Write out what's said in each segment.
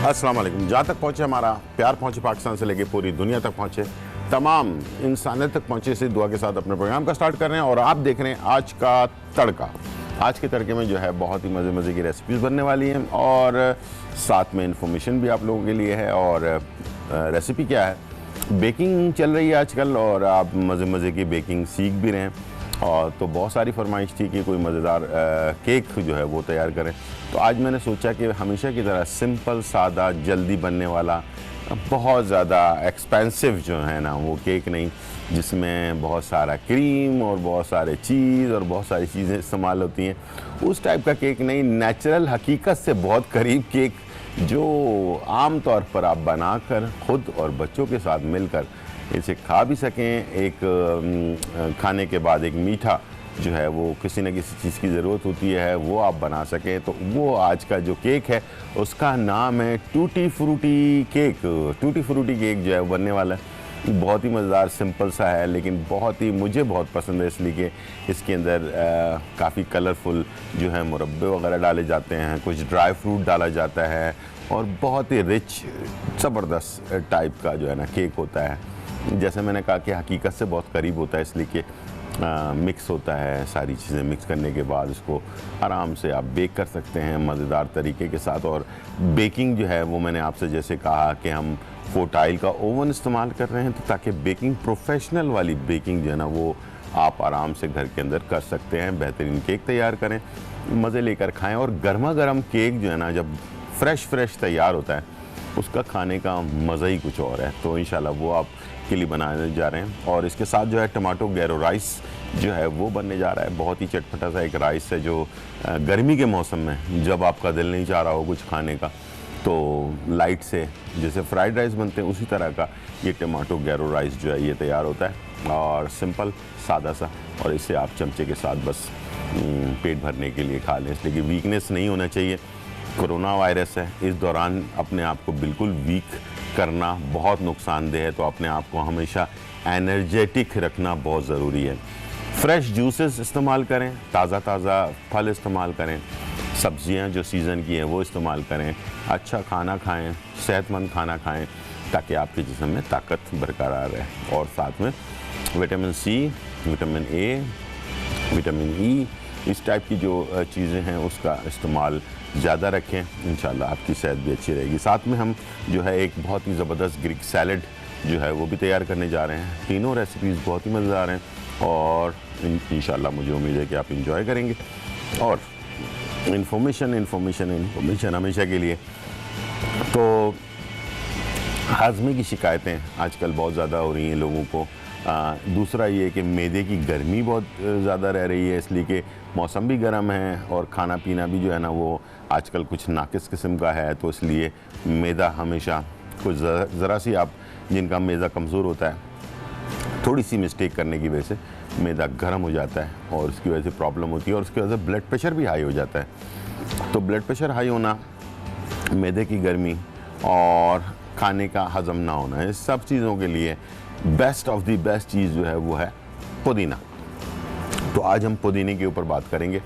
अस्सलाम वालेकुम। जहाँ तक पहुँचे हमारा प्यार, पहुँचे पाकिस्तान से लेके पूरी दुनिया तक पहुँचे, तमाम इंसानियत तक पहुँचे, इसी दुआ के साथ अपने प्रोग्राम का स्टार्ट कर रहे हैं। और आप देख रहे हैं आज का तड़का। आज के तड़के में जो है बहुत ही मज़े मज़े की रेसिपीज़ बनने वाली हैं और साथ में इंफॉर्मेशन भी आप लोगों के लिए है। और रेसिपी क्या है, बेकिंग चल रही है आजकल और आप मज़े मज़े की बेकिंग सीख भी रहे हैं। और तो बहुत सारी फरमाइश थी कि कोई मज़ेदार केक जो है वो तैयार करें। तो आज मैंने सोचा कि हमेशा की तरह सिंपल, सादा, जल्दी बनने वाला, बहुत ज़्यादा एक्सपेंसिव जो है ना वो केक नहीं, जिसमें बहुत सारा क्रीम और बहुत सारे चीज़ और बहुत सारी चीज़ें इस्तेमाल होती हैं, उस टाइप का केक नहीं। नेचुरल, हकीकत से बहुत करीब केक जो आम तौर पर आप बनाकर खुद और बच्चों के साथ मिलकर इसे खा भी सकें। एक खाने के बाद एक मीठा जो है वो किसी न किसी चीज़ की ज़रूरत होती है, वो आप बना सकें। तो वो आज का जो केक है उसका नाम है tutti frutti cake. Tutti frutti cake जो है बनने वाला है, बहुत ही मज़ेदार, सिंपल सा है, लेकिन बहुत ही मुझे बहुत पसंद है, इसलिए कि इसके अंदर काफ़ी कलरफुल जो है मुरब्बे वगैरह डाले जाते हैं, कुछ ड्राई फ्रूट डाला जाता है और बहुत ही रिच, ज़बरदस्त टाइप का जो है ना केक होता है। जैसे मैंने कहा कि हकीकत से बहुत करीब होता है, इसलिए कि मिक्स होता है। सारी चीज़ें मिक्स करने के बाद उसको आराम से आप बेक कर सकते हैं मज़ेदार तरीके के साथ। और बेकिंग जो है वो मैंने आपसे जैसे कहा कि हम फोटाइल का ओवन इस्तेमाल कर रहे हैं, तो ताकि बेकिंग, प्रोफेशनल वाली बेकिंग जो है ना वो आप आराम से घर के अंदर कर सकते हैं। बेहतरीन केक तैयार करें, मज़े लेकर खाएँ। और गर्मा गर्म केक जो है ना जब फ्रेश तैयार होता है, उसका खाने का मज़ा ही कुछ और है। तो इंशाल्लाह वो आप के लिए बनाने जा रहे हैं। और इसके साथ जो है टमाटो गैरो राइस जो है वो बनने जा रहा है। बहुत ही चटपटा सा एक राइस है जो गर्मी के मौसम में जब आपका दिल नहीं चाह रहा हो कुछ खाने का, तो लाइट से जैसे फ्राइड राइस बनते हैं उसी तरह का ये टमाटो गैरो राइस जो है ये तैयार होता है। और सिंपल, सादा सा, और इसे आप चमचे के साथ बस पेट भरने के लिए खा लें, इसलिए कि वीकनेस नहीं होना चाहिए। कोरोना वायरस है, इस दौरान अपने आप को बिल्कुल वीक करना बहुत नुकसानदेह है, तो अपने आप को हमेशा एनर्जेटिक रखना बहुत ज़रूरी है। फ्रेश जूसेस इस्तेमाल करें, ताज़ा फल इस्तेमाल करें, सब्जियां जो सीज़न की हैं वो इस्तेमाल करें, अच्छा खाना खाएं, सेहतमंद खाना खाएं, ताकि आपके जिस्म में ताकत बरकरार रहे। और साथ में vitamin C, vitamin A, vitamin E, इस टाइप की जो चीज़ें हैं उसका इस्तेमाल ज़्यादा रखें, इंशाल्लाह आपकी सेहत भी अच्छी रहेगी। साथ में हम जो है एक बहुत ही ज़बरदस्त ग्रीक सैलड जो है वो भी तैयार करने जा रहे हैं। तीनों रेसिपीज़ बहुत ही मज़ेदार हैं और इंशाल्लाह मुझे उम्मीद है कि आप इंजॉय करेंगे। और इन्फॉर्मेशन हमेशा के लिए। तो हाजमे की शिकायतें आजकल बहुत ज़्यादा हो रही हैं लोगों को। दूसरा ये कि मैदे की गर्मी बहुत ज़्यादा रह रही है, इसलिए कि मौसम भी गर्म है और खाना पीना भी जो है ना वो आजकल कुछ नाकिस किस्म का है, तो इसलिए मैदा हमेशा कुछ ज़रा सी, आप जिनका मैदा कमज़ोर होता है, थोड़ी सी मिस्टेक करने की वजह से मैदा गर्म हो जाता है और उसकी वजह से प्रॉब्लम होती है और उसकी वजह से ब्लड प्रेशर भी हाई हो जाता है। तो ब्लड प्रेशर हाई होना, मैदे की गर्मी और खाने का हज़म ना होना, इस सब चीज़ों के लिए बेस्ट ऑफ द बेस्ट चीज़ जो है वो है पुदीना। तो आज हम पुदीने के ऊपर बात करेंगे।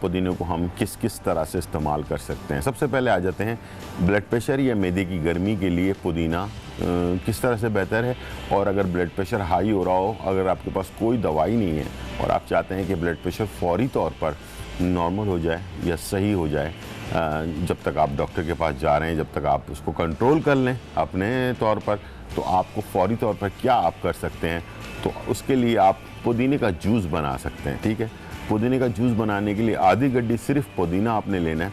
पुदीने को हम किस किस तरह से इस्तेमाल कर सकते हैं। सबसे पहले आ जाते हैं ब्लड प्रेशर या मैदे की गर्मी के लिए पुदीना किस तरह से बेहतर है। और अगर ब्लड प्रेशर हाई हो रहा हो, अगर आपके पास कोई दवाई नहीं है और आप चाहते हैं कि ब्लड प्रेशर फौरी तौर पर नॉर्मल हो जाए या सही हो जाए, जब तक आप डॉक्टर के पास जा रहे हैं, जब तक आप उसको कंट्रोल कर लें अपने तौर पर, तो आपको फौरी तौर पर क्या आप कर सकते हैं, तो उसके लिए आप पुदीने का जूस बना सकते हैं। ठीक है, पुदीने का जूस बनाने के लिए आधी गड्डी सिर्फ पुदीना आपने लेना है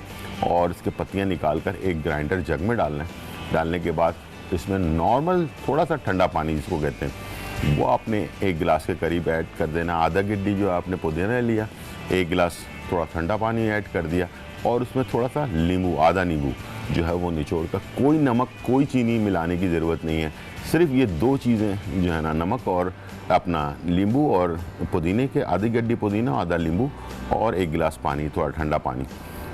और इसके पत्तियां निकाल कर एक ग्राइंडर जग में डालना है। डालने के बाद इसमें नॉर्मल थोड़ा सा ठंडा पानी जिसको कहते हैं वो आपने 1 गिलास के करीब ऐड कर देना। आधा गड्डी जो आपने पुदीना लिया, 1 गिलास थोड़ा ठंडा पानी ऐड कर दिया और उसमें थोड़ा सा नींबू, आधा नींबू जो है वो निचोड़ कर, कोई नमक, कोई चीनी मिलाने की ज़रूरत नहीं है। सिर्फ ये 2 चीज़ें जो है ना, नमक और अपना नींबू, और पुदीने के आधी गड्डी पुदीना, आधा नींबू और 1 गिलास पानी, थोड़ा ठंडा पानी,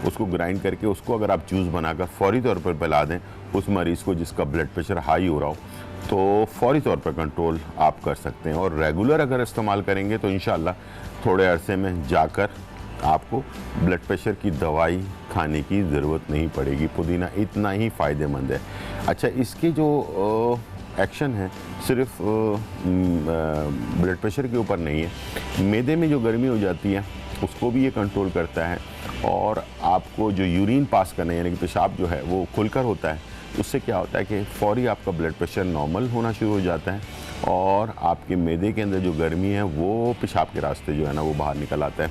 उसको ग्राइंड करके उसको अगर आप जूस बनाकर फ़ौरी तौर पर पिला दें उस मरीज़ को जिसका ब्लड प्रेशर हाई हो रहा हो, तो फ़ौरी तौर पर कंट्रोल आप कर सकते हैं। और रेगुलर अगर इस्तेमाल करेंगे तो इंशाल्लाह थोड़े अरसे में जाकर आपको ब्लड प्रेशर की दवाई खाने की ज़रूरत नहीं पड़ेगी। पुदीना इतना ही फ़ायदेमंद है। अच्छा, इसके जो एक्शन है सिर्फ ब्लड प्रेशर के ऊपर नहीं है, मैदे में जो गर्मी हो जाती है उसको भी ये कंट्रोल करता है, और आपको जो यूरिन पास करना है यानी कि पेशाब जो है वो खुलकर होता है, उससे क्या होता है कि फ़ौरी आपका ब्लड प्रेशर नॉर्मल होना शुरू हो जाता है, और आपके मैदे के अंदर जो गर्मी है वो पेशाब के रास्ते जो है ना वो बाहर निकल आता है,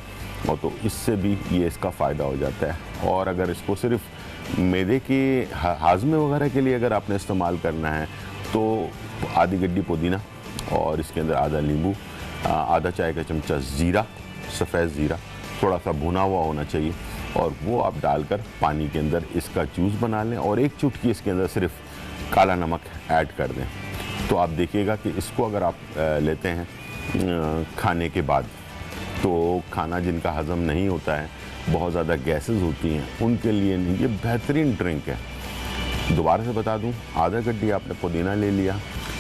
और तो इससे भी ये इसका फ़ायदा हो जाता है। और अगर इसको सिर्फ मैदे के हाजमे वगैरह के लिए अगर आपने इस्तेमाल करना है तो आधी गड्डी पुदीना और इसके अंदर आधा नींबू, आधा चाय का चमचा ज़ीरा, सफ़ेद ज़ीरा थोड़ा सा भुना हुआ होना चाहिए, और वो आप डालकर पानी के अंदर इसका जूस बना लें, और एक चुटकी इसके अंदर सिर्फ काला नमक ऐड कर दें। तो आप देखिएगा कि इसको अगर आप लेते हैं खाने के बाद, तो खाना जिनका हज़म नहीं होता है, बहुत ज़्यादा गैसेस होती हैं, उनके लिए ये बेहतरीन ड्रिंक है। दोबारा से बता दूं, आधा गड्डी आपने पुदीना ले लिया,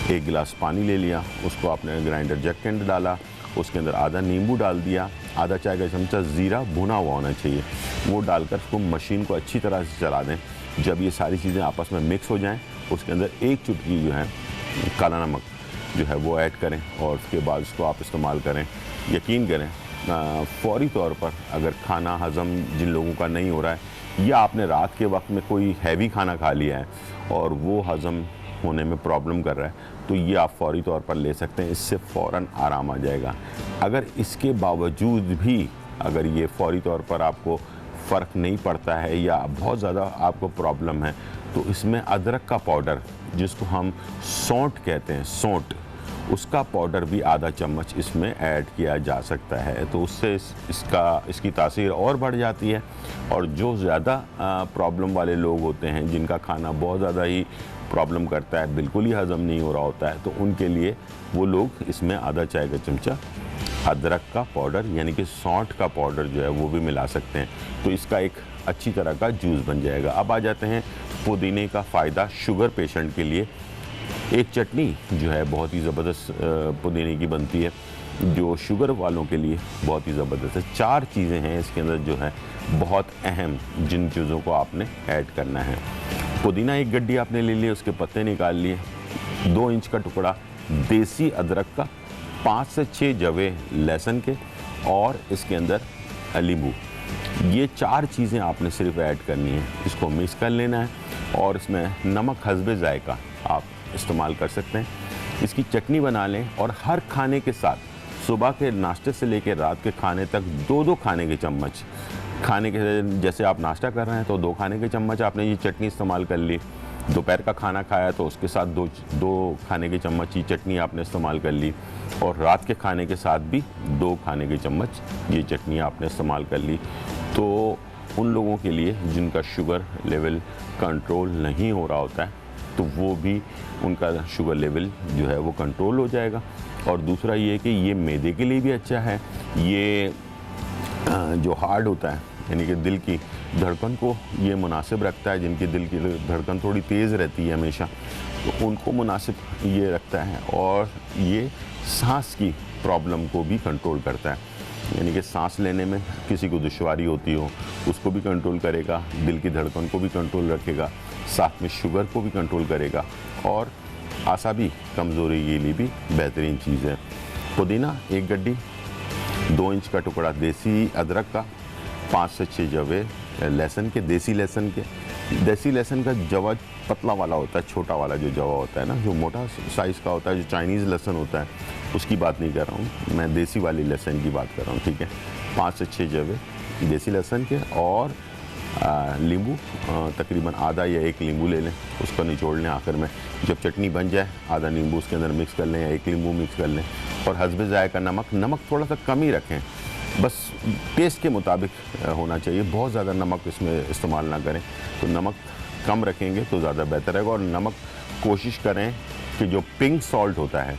1 गिलास पानी ले लिया, उसको आपने ग्राइंडर जग के अंदर डाला, उसके अंदर आधा नींबू डाल दिया, आधा चाय का चमचा ज़ीरा भुना हुआ होना चाहिए, वो डालकर उसको मशीन को अच्छी तरह से चला दें। जब ये सारी चीज़ें आपस में मिक्स हो जाएं, उसके अंदर एक चुटकी जो है काला नमक जो है वो ऐड करें, और उसके बाद उसको आप इस्तेमाल करें। यकीन करें फ़ौरी तौर पर अगर खाना हज़म जिन लोगों का नहीं हो रहा है, या आपने रात के वक्त में कोई हैवी खाना खा लिया है और वो हज़म होने में प्रॉब्लम कर रहा है, तो ये आप फ़ौरी तौर पर ले सकते हैं, इससे फ़ौरन आराम आ जाएगा। अगर इसके बावजूद भी अगर ये फ़ौरी तौर पर आपको फ़र्क नहीं पड़ता है या बहुत ज़्यादा आपको प्रॉब्लम है, तो इसमें अदरक का पाउडर, जिसको हम सौंठ कहते हैं, सौंठ, उसका पाउडर भी आधा चम्मच इसमें ऐड किया जा सकता है, तो उससे इसकी तासीर और बढ़ जाती है। और जो ज़्यादा प्रॉब्लम वाले लोग होते हैं, जिनका खाना बहुत ज़्यादा ही प्रॉब्लम करता है, बिल्कुल ही हज़म नहीं हो रहा होता है, तो उनके लिए वो लोग इसमें आधा चाय का चमचा अदरक का पाउडर यानी कि सौंठ का पाउडर जो है वो भी मिला सकते हैं, तो इसका एक अच्छी तरह का जूस बन जाएगा। अब आ जाते हैं पुदीने का फ़ायदा शुगर पेशेंट के लिए। एक चटनी जो है बहुत ही ज़बरदस्त पुदीने की बनती है, जो शुगर वालों के लिए बहुत ही ज़बरदस्त है। 4 चीज़ें हैं इसके अंदर जो है बहुत अहम, जिन चीज़ों को आपने ऐड करना है। पुदीना 1 गड्डी आपने ले लिया, उसके पत्ते निकाल लिए, 2 इंच का टुकड़ा देसी अदरक का, 5 से 6 जवे लहसुन के, और इसके अंदर नींबू। ये 4 चीज़ें आपने सिर्फ ऐड करनी है, इसको मिक्स कर लेना है, और इसमें नमक हस्बे जायका आप इस्तेमाल कर सकते हैं। इसकी चटनी बना लें, और हर खाने के साथ सुबह के नाश्ते से लेकर रात के खाने तक 2-2 खाने के चम्मच, खाने के जैसे आप नाश्ता कर रहे हैं तो 2 खाने के चम्मच आपने ये चटनी इस्तेमाल कर ली, दोपहर का खाना खाया तो उसके साथ 2 खाने के चम्मच ये चटनी आपने इस्तेमाल कर ली, और रात के खाने के साथ भी 2 खाने के चम्मच ये चटनी आपने इस्तेमाल कर ली। तो उन लोगों के लिए जिनका शुगर लेवल कंट्रोल नहीं हो रहा होता है, तो वो भी उनका शुगर लेवल जो है वो कंट्रोल हो जाएगा। और दूसरा ये कि ये मैदे के लिए भी अच्छा है, ये जो हार्ट होता है यानी कि दिल की धड़कन को ये मुनासिब रखता है, जिनकी दिल की धड़कन थोड़ी तेज़ रहती है हमेशा, तो उनको मुनासिब ये रखता है। और ये सांस की प्रॉब्लम को भी कंट्रोल करता है, यानी कि सांस लेने में किसी को दुश्वारी होती हो उसको भी कंट्रोल करेगा, दिल की धड़कन को भी कंट्रोल रखेगा, साथ में शुगर को भी कंट्रोल करेगा, और आसाबी कमज़ोरी के लिए भी बेहतरीन चीज़ है। पुदीना 1 गड्डी, 2 इंच का टुकड़ा देसी अदरक का, 5 से 6 जवे लहसुन के, देसी लहसुन का जवा पतला वाला होता है, छोटा वाला जो जवा होता है ना, जो मोटा साइज़ का होता है, जो चाइनीज़ लहसुन होता है, उसकी बात नहीं कर रहा हूँ मैं, देसी वाली लहसुन की बात कर रहा हूँ, ठीक है। 5 से 6 जवे देसी लहसुन के, और नींबू तकरीबन आधा या 1 नींबू ले लें, उसको निचोड़ लें आखिर में, जब चटनी बन जाए आधा नींबू उसके अंदर मिक्स कर लें या 1 नींबू मिक्स कर लें। और हस्बे जायका नमक थोड़ा सा कम ही रखें, बस टेस्ट के मुताबिक होना चाहिए, बहुत ज़्यादा नमक इसमें इस्तेमाल ना करें, तो नमक कम रखेंगे तो ज़्यादा बेहतर रहेगा। और नमक कोशिश करें कि जो पिंक सॉल्ट होता है,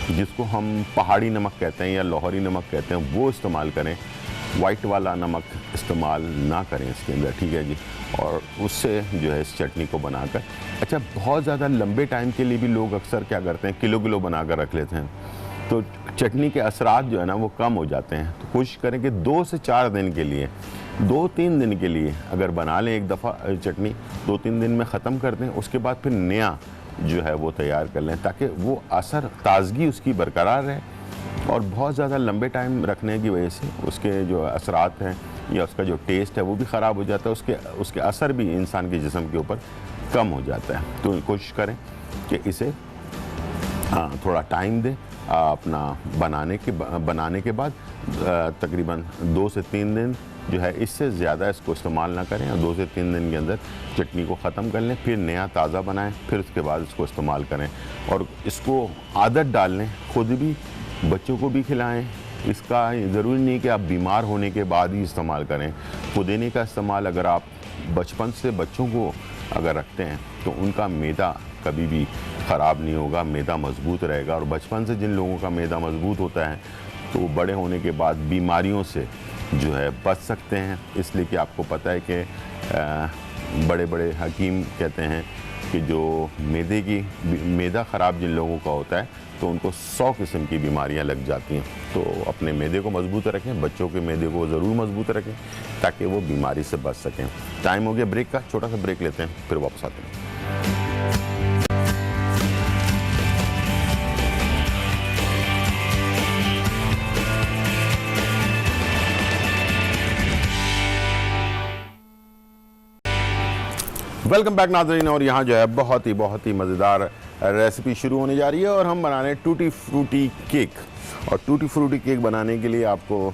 जिसको हम पहाड़ी नमक कहते हैं या लाहौरी नमक कहते हैं, वो इस्तेमाल करें, वाइट वाला नमक इस्तेमाल ना करें इसके अंदर, ठीक है जी। और उससे जो है इस चटनी को बनाकर, अच्छा बहुत ज़्यादा लंबे टाइम के लिए भी लोग अक्सर क्या करते हैं, किलो बनाकर रख लेते हैं, तो चटनी के असरात जो है ना वो कम हो जाते हैं। तो कोशिश करें कि 2 से 4 दिन के लिए 2-3 दिन के लिए अगर बना लें एक दफ़ा चटनी, 2-3 दिन में ख़त्म कर दें, उसके बाद फिर नया जो है वो तैयार कर लें, ताकि वो असर ताज़गी उसकी बरकरार रहे। और बहुत ज़्यादा लंबे टाइम रखने की वजह से उसके जो असरात हैं या उसका जो टेस्ट है वो भी ख़राब हो जाता है, उसके असर भी इंसान के जिस्म के ऊपर कम हो जाता है। तो कोशिश करें कि इसे थोड़ा टाइम दें अपना बनाने के बाद तकरीबन 2 से 3 दिन जो है, इससे ज़्यादा इसको इस्तेमाल ना करें और 2 से 3 दिन के अंदर चटनी को ख़त्म कर लें, फिर नया ताज़ा बनाएं, फिर उसके बाद इसको इस्तेमाल करें और इसको आदत डाल लें, खुद भी बच्चों को भी खिलाएं। इसका ज़रूरी नहीं कि आप बीमार होने के बाद ही इस्तेमाल करें। पुदीने का इस्तेमाल अगर आप बचपन से बच्चों को अगर रखते हैं तो उनका मैदा कभी भी ख़राब नहीं होगा, मैदा मजबूत रहेगा। और बचपन से जिन लोगों का मैदा मजबूत होता है तो वो बड़े होने के बाद बीमारियों से जो है बच सकते हैं। इसलिए कि आपको पता है कि बड़े बड़े हकीम कहते हैं कि जो मैदा ख़राब जिन लोगों का होता है तो उनको 100 किस्म की बीमारियां लग जाती हैं। तो अपने मैदे को मजबूत रखें, बच्चों के मैदे को ज़रूर मजबूत रखें ताकि वो बीमारी से बच सकें। टाइम हो गया ब्रेक का, छोटा सा ब्रेक लेते हैं, फिर वापस आते हैं। वेलकम बैक नाज़रीन। और यहाँ जो है बहुत ही मज़ेदार रेसिपी शुरू होने जा रही है और हम बना रहे हैं टूटी फ्रूटी केक। और टूटी फ्रूटी केक बनाने के लिए आपको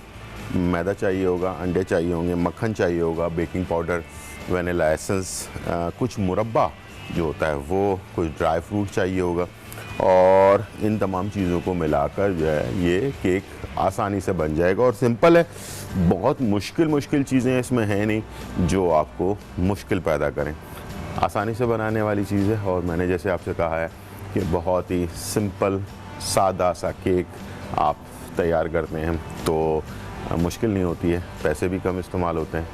मैदा चाहिए होगा, अंडे चाहिए होंगे, मक्खन चाहिए होगा, बेकिंग पाउडर, वनीला एसेंस, कुछ मुरब्बा जो होता है वो, कुछ ड्राई फ्रूट चाहिए होगा। और इन तमाम चीज़ों को मिलाकर जो है ये केक आसानी से बन जाएगा और सिंपल है। बहुत मुश्किल चीज़ें इसमें हैं नहीं जो आपको मुश्किल पैदा करें, आसानी से बनाने वाली चीज़ है। और मैंने जैसे आपसे कहा है कि बहुत ही सिंपल सादा सा केक आप तैयार करते हैं तो मुश्किल नहीं होती है, पैसे भी कम इस्तेमाल होते हैं,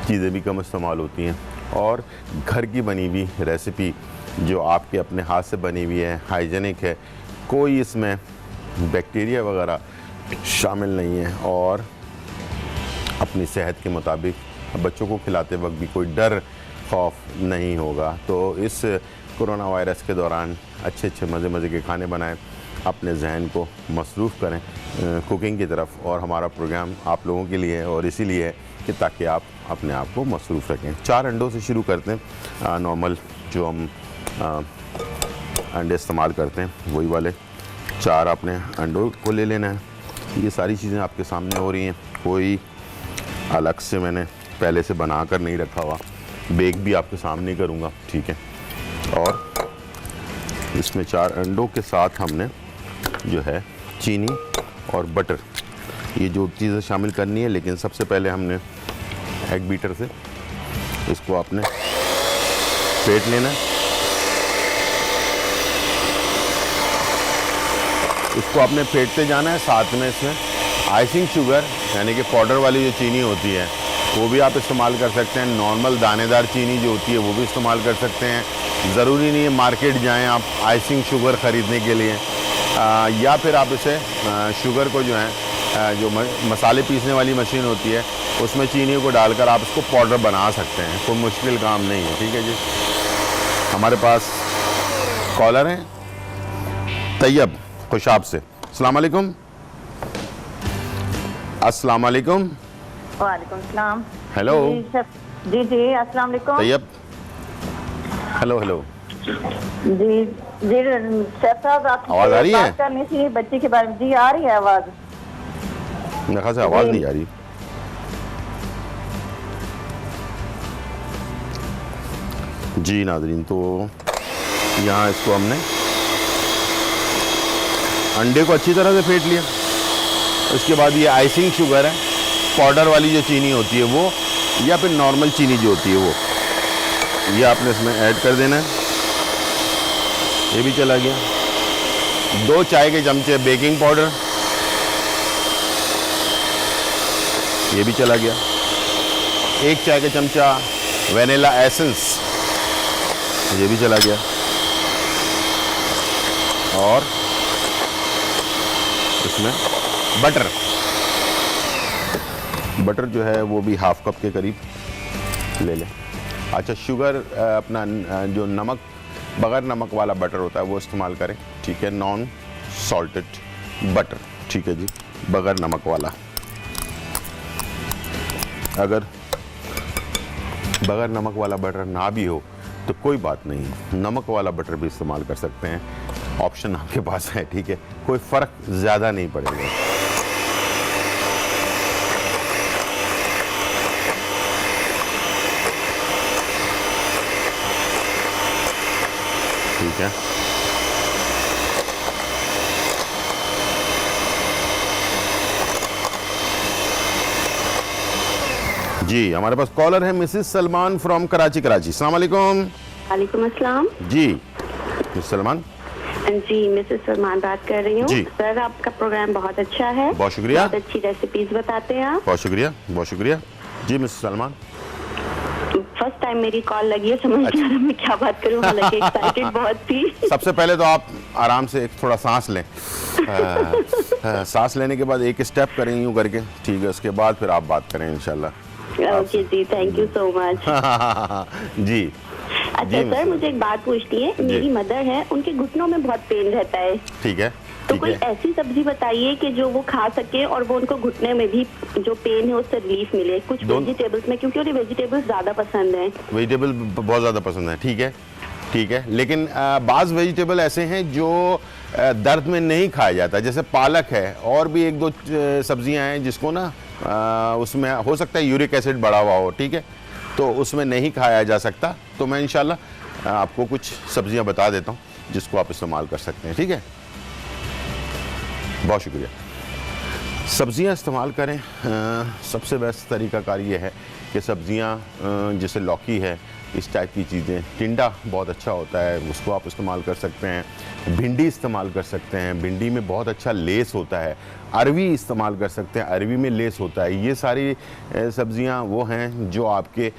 चीज़ें भी कम इस्तेमाल होती हैं और घर की बनी हुई रेसिपी जो आपके अपने हाथ से बनी हुई है, हाइजेनिक है, कोई इसमें बैक्टीरिया वगैरह शामिल नहीं है और अपनी सेहत के मुताबिक बच्चों को खिलाते वक्त भी कोई डर खौफ नहीं होगा। तो इस कोरोना वायरस के दौरान अच्छे मज़े के खाने बनाएं, अपने जहन को मसरूफ़ करें कुकिंग की तरफ। और हमारा प्रोग्राम आप लोगों के लिए है और इसीलिए है कि ताकि आप अपने आप को मसरूफ़ रखें। 4 अंडों से शुरू करते हैं, नॉर्मल जो हम अंडे इस्तेमाल करते हैं वही वाले 4 अपने अंडों को ले लेना है। ये सारी चीज़ें आपके सामने हो रही हैं, कोई अलग से मैंने पहले से बना कर नहीं रखा हुआ, बेक भी आपके सामने करूँगा, ठीक है। और इसमें 4 अंडों के साथ हमने जो है चीनी और बटर, ये जो चीज़ें शामिल करनी है। लेकिन सबसे पहले हमने एग बीटर से इसको आपने फेंट लेना है। इसको आपने फेंटते जाना है। साथ में इसमें आइसिंग शुगर यानी कि पाउडर वाली जो चीनी होती है वो भी आप इस्तेमाल कर सकते हैं। नॉर्मल दानेदार चीनी जो होती है वो भी इस्तेमाल कर सकते हैं। ज़रूरी नहीं है मार्केट जाएं आप आइसिंग शुगर ख़रीदने के लिए, या फिर आप इसे शुगर को जो है जो मसाले पीसने वाली मशीन होती है उसमें चीनी को डालकर आप इसको पाउडर बना सकते हैं। कोई मुश्किल काम नहीं है, ठीक है जी। हमारे पास कॉलर हैं तैयब खुशाब से। अस्सलाम वालेकुम। अस्सलाम वालेकुम। वालेकुम सलाम। हेलो जी अस्सलाम वालेकुम तैयब। हेलो जी शेफ साहब, आवाज़ आ रही है? बात करनी थी बच्ची के बारे में। जी आ रही है आवाज़? मेरे ख्याल से आवाज़ नहीं आ रही। जी नाज़रीन, तो यहाँ इसको हमने अंडे को अच्छी तरह से फेंट लिया। उसके बाद ये आइसिंग शुगर है, पाउडर वाली जो चीनी होती है वो, या फिर नॉर्मल चीनी जो होती है वो, ये आपने इसमें ऐड कर देना है। ये भी चला गया। 2 चाय के चमचे बेकिंग पाउडर, ये भी चला गया। 1 चाय का चमचा वनीला एसेंस, ये भी चला गया। और इसमें बटर जो है वो भी हाफ कप के करीब ले लें। अच्छा, शुगर अपना जो नमक, बगैर नमक वाला बटर होता है वो इस्तेमाल करें, ठीक है, नॉन सॉल्टेड बटर, ठीक है जी, बगैर नमक वाला। अगर बगैर नमक वाला बटर ना भी हो तो कोई बात नहीं, नमक वाला बटर भी इस्तेमाल कर सकते हैं, ऑप्शन आपके पास है, ठीक है, कोई फ़र्क ज़्यादा नहीं पड़ेगा। ठीक है, जी हमारे पास कॉलर है मिसेस सलमान फ्रॉम कराची। अस्सलाम वालेकुम। वालेकुम अस्सलाम। जी मिसेस सलमान। जी मिसेस सलमान बात कर रही हूँ। जी। सर आपका प्रोग्राम बहुत अच्छा है, बहुत शुक्रिया। बहुत अच्छी रेसिपीज बताते हैं आप। बहुत शुक्रिया, बहुत शुक्रिया। जी मिसेस सलमान। फर्स्ट टाइम मेरी कॉल लगी है, समझ नहीं आ रहा मैं क्या बात करूँ, हालांकि एक्साइटेड बहुत थी। सबसे पहले तो आप आराम से एक थोड़ा सांस लें, सांस लेने के बाद एक स्टेप करें यूं करके, ठीक है, उसके बाद फिर आप बात करें इंशाल्लाह। ओके जी, थैंक यू सो मच। जी अच्छा जी, सर, मुझे एक बात पूछनी है, मेरी मदर है, उनके घुटनों में बहुत पेन रहता है, ठीक है, तो ठीक कोई है। ऐसी सब्जी बताइए कि जो वो खा सके और वो उनको घुटने में भी जो पेन है उससे रिलीफ मिले, कुछ वेजिटेबल्स में, क्योंकि उन्हें वेजिटेबल्स ज्यादा पसंद हैं। वेजिटेबल बहुत ज़्यादा पसंद है, ठीक है, ठीक है, लेकिन बाज़ वेजिटेबल ऐसे हैं जो दर्द में नहीं खाया जाता, जैसे पालक है, और भी एक दो सब्जियां हैं जिसको ना उसमें हो सकता है यूरिक एसिड बढ़ा हुआ हो, ठीक है, तो उसमें नहीं खाया जा सकता। तो मैं इंशाल्लाह आपको कुछ सब्जियां बता देता हूं जिसको आप इस्तेमाल कर सकते हैं, ठीक है। बहुत शुक्रिया। सब्जियां इस्तेमाल करें, सबसे बेस्ट तरीक़ाकार ये है कि सब्जियां जैसे लौकी है, इस टाइप की चीज़ें, टिंडा बहुत अच्छा होता है, उसको आप इस्तेमाल कर सकते हैं, भिंडी इस्तेमाल कर सकते हैं, भिंडी में बहुत अच्छा लेस होता है, अरवी इस्तेमाल कर सकते हैं, अरवी में लेस होता है। ये सारी सब्जियां वो हैं जो आपके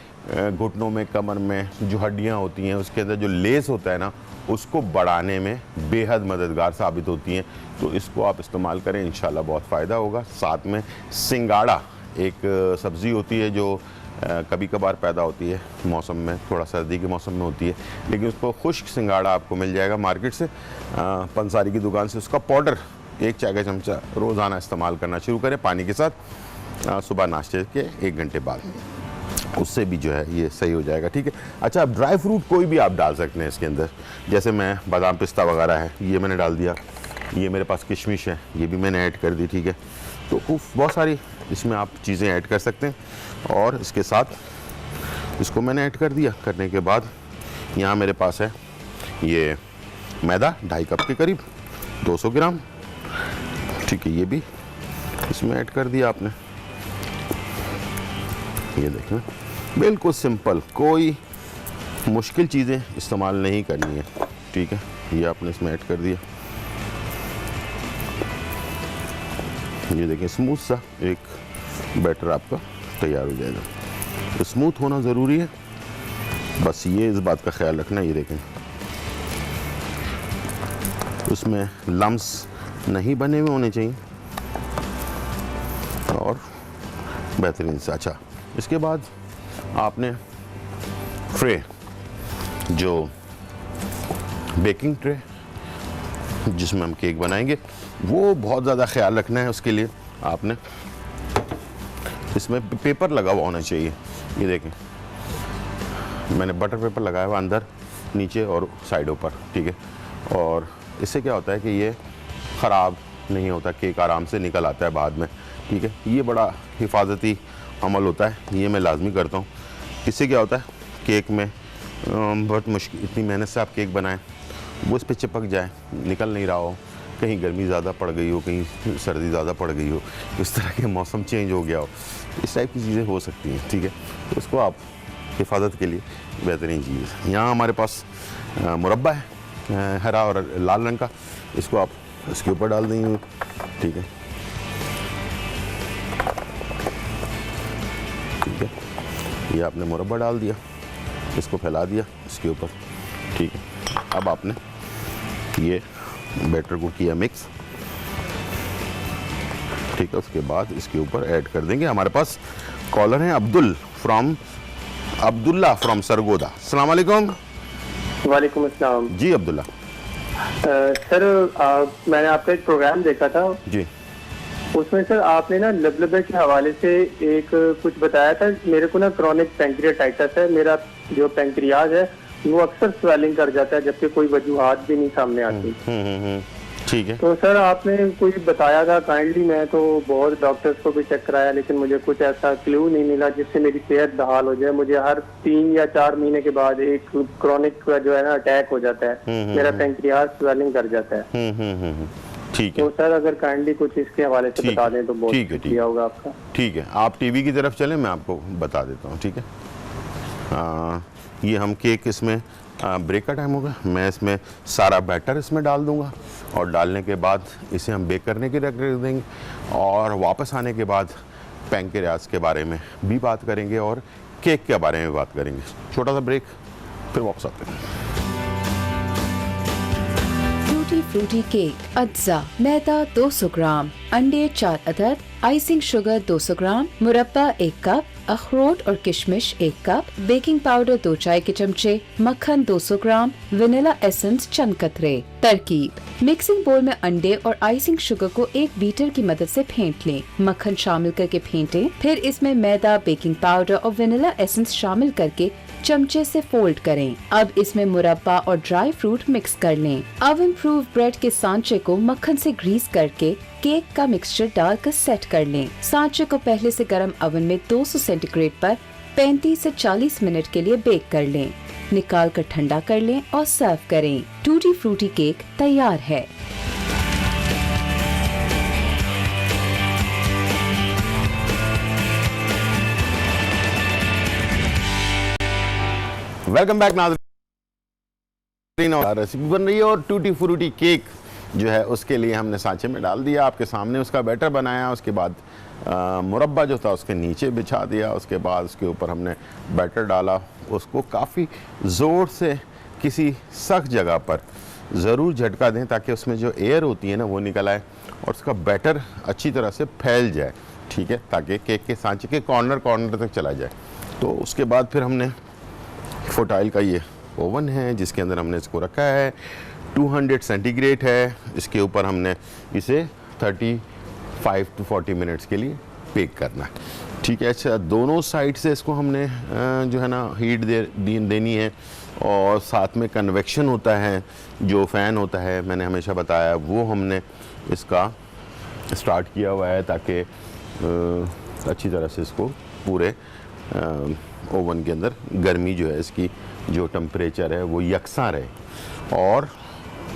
घुटनों में, कमर में जो हड्डियां होती हैं उसके अंदर जो लेस होता है ना, उसको बढ़ाने में बेहद मददगार साबित होती हैं। तो इसको आप इस्तेमाल करें, इंशाल्लाह बहुत फ़ायदा होगा। साथ में सिंगाड़ा एक सब्ज़ी होती है जो कभी कभार पैदा होती है मौसम में, थोड़ा सर्दी के मौसम में होती है, लेकिन उसको खुश्क सिंगाड़ा आपको मिल जाएगा मार्केट से, पंसारी की दुकान से। उसका पाउडर 1 चाय का चमचा रोज़ाना इस्तेमाल करना शुरू करें पानी के साथ, सुबह नाश्ते के 1 घंटे बाद, उससे भी जो है ये सही हो जाएगा, ठीक है। अच्छा, अब ड्राई फ्रूट कोई भी आप डाल सकते हैं इसके अंदर, जैसे मैं बादाम पिस्ता वगैरह है ये मैंने डाल दिया, ये मेरे पास किशमिश है ये भी मैंने ऐड कर दी, ठीक है। तो बहुत सारी इसमें आप चीज़ें ऐड कर सकते हैं, और इसके साथ इसको मैंने ऐड कर दिया। करने के बाद यहाँ मेरे पास है ये मैदा 2.5 कप के करीब, 200 ग्राम, ठीक है, ये भी इसमें ऐड कर दिया आपने। ये देखें, बिल्कुल सिंपल, कोई मुश्किल चीज़ें इस्तेमाल नहीं करनी है, ठीक है। ये आपने इसमें ऐड कर दिया, ये देखें, स्मूथ सा एक बैटर आपका तैयार हो जाएगा। तो स्मूथ होना ज़रूरी है, बस ये इस बात का ख्याल रखना। ये देखें, उसमें लम्स नहीं बने हुए होने चाहिए, और बेहतरीन से। अच्छा, इसके बाद आपने ट्रे, जो बेकिंग ट्रे जिसमें हम केक बनाएंगे, वो बहुत ज़्यादा ख्याल रखना है। उसके लिए आपने इसमें पेपर लगा हुआ होना चाहिए। ये देखें, मैंने बटर पेपर लगाया हुआ अंदर, नीचे और साइडों पर, ठीक है। और इससे क्या होता है कि ये ख़राब नहीं होता, केक आराम से निकल आता है बाद में, ठीक है। ये बड़ा हिफाजती अमल होता है, ये मैं लाजमी करता हूँ। इससे क्या होता है, केक में बहुत मुश्किल, इतनी मेहनत से आप केक बनाएं, वो इस पर चिपक जाए, निकल नहीं रहा हो, कहीं गर्मी ज़्यादा पड़ गई हो, कहीं सर्दी ज़्यादा पड़ गई हो, इस तरह के मौसम चेंज हो गया हो, इस टाइप की चीज़ें हो सकती हैं, ठीक है। तो उसको आप हिफाजत के लिए बेहतरीन चीज़। यहाँ हमारे पास मुरब्बा है हरा और लाल रंग का, इसको आप इसके ऊपर डाल देंगे, ठीक है, ठीक है। ये आपने मुरब्बा डाल दिया, इसको फैला दिया इसके ऊपर, ठीक है। अब आपने ये बैटर को किया मिक्स, ठीक है, उसके बाद इसके ऊपर ऐड कर देंगे। हमारे पास कॉलर हैं अब्दुल्ला फ्रॉम सरगोदा। अस्सलाम वालेकुम। वालेकुम अस्सलाम। जी अब्दुल्ला। सर मैंने आपका एक प्रोग्राम देखा था जी। उसमें सर आपने ना लबलबे के हवाले से एक कुछ बताया था। मेरे को ना क्रॉनिक पैंक्रियाटाइटिस है, मेरा जो पैंक्रियाज है वो अक्सर स्वेलिंग कर जाता है जबकि कोई वजूहात भी नहीं सामने आती। ठीक है। तो सर आपने कोई बताया था काइंडली, मैं तो बहुत डॉक्टर्स को भी चेक कराया लेकिन मुझे कुछ ऐसा क्लू नहीं मिला जिससे मेरी सेहत बहाल हो जाए। मुझे हर 3 या 4 महीने के बाद एक क्रॉनिक का जो है ना अटैक हो जाता है, मेरा पैंक्रियाज स्वेलिंग कर जाता है। ठीक है। तो सर अगर काइंडली कुछ इसके हवाले से बता दें तो बहुत शुक्रिया होगा आपका। ठीक है, आप टीवी की तरफ चलें, मैं आपको बता देता हूँ। ठीक है, ये हम केक इसमें ब्रेक का टाइम होगा, मैं इसमें सारा बैटर इसमें डाल दूंगा और डालने के बाद इसे हम बेक करने के रख देंगे और वापस आने के बाद पैंक्रियाज के बारे में भी बात करेंगे और केक के बारे में बात करेंगे। छोटा सा ब्रेक, फिर वापस आते हैं। टूटी फ्रूटी केक अज्जा, मैदा 200 ग्राम, अंडे 4 अदद, आइसिंग शुगर 200 ग्राम, मुरब्बा 1 कप, अखरोट और किशमिश 1 कप, बेकिंग पाउडर 2 चाय के चमचे, मक्खन 200 ग्राम, वेनिला एसेंस चंद कतरे। तरकीब: मिक्सिंग बोल में अंडे और आइसिंग शुगर को एक बीटर की मदद से फेंट लें, मक्खन शामिल करके फेंटें, फिर इसमें मैदा, बेकिंग पाउडर और वेनिला एसेंस शामिल करके चमचे से फोल्ड करें। अब इसमें मुरब्बा और ड्राई फ्रूट मिक्स कर लें। ओवन प्रूफ ब्रेड के सांचे को मक्खन से ग्रीस करके केक का मिक्सचर डालकर सेट कर लें। सांचे को पहले से गर्म ओवन में 200 सेंटीग्रेड पर 35 से 40 मिनट के लिए बेक कर लें। निकाल कर ठंडा कर लें और सर्व करें। टूटी फ्रूटी केक तैयार है। वेलकम बैक नाज़रीन। रेसिपी बन रही है और टूटी फ्रूटी केक जो है उसके लिए हमने सांचे में डाल दिया, आपके सामने उसका बैटर बनाया, उसके बाद मुरब्बा जो था उसके नीचे बिछा दिया, उसके बाद उसके ऊपर हमने बैटर डाला, उसको काफ़ी ज़ोर से किसी सख्त जगह पर ज़रूर झटका दें ताकि उसमें जो एयर होती है ना वो निकल आए और उसका बैटर अच्छी तरह से फैल जाए। ठीक है, ताकि केक के सांचे के कॉर्नर तक चला जाए। तो उसके बाद फिर हमने फोटाइल का ये ओवन है जिसके अंदर हमने इसको रखा है, 200 सेंटीग्रेड है। इसके ऊपर हमने इसे 35 to 40 मिनट्स के लिए बेक करना है। ठीक है, अच्छा दोनों साइड से इसको हमने जो है ना हीट देनी है और साथ में कन्वेक्शन होता है, जो फ़ैन होता है मैंने हमेशा बताया वो हमने इसका स्टार्ट किया हुआ है ताकि अच्छी तरह से इसको पूरे ओवन के अंदर गर्मी जो है इसकी जो टेम्परेचर है वो यकसां रहे। और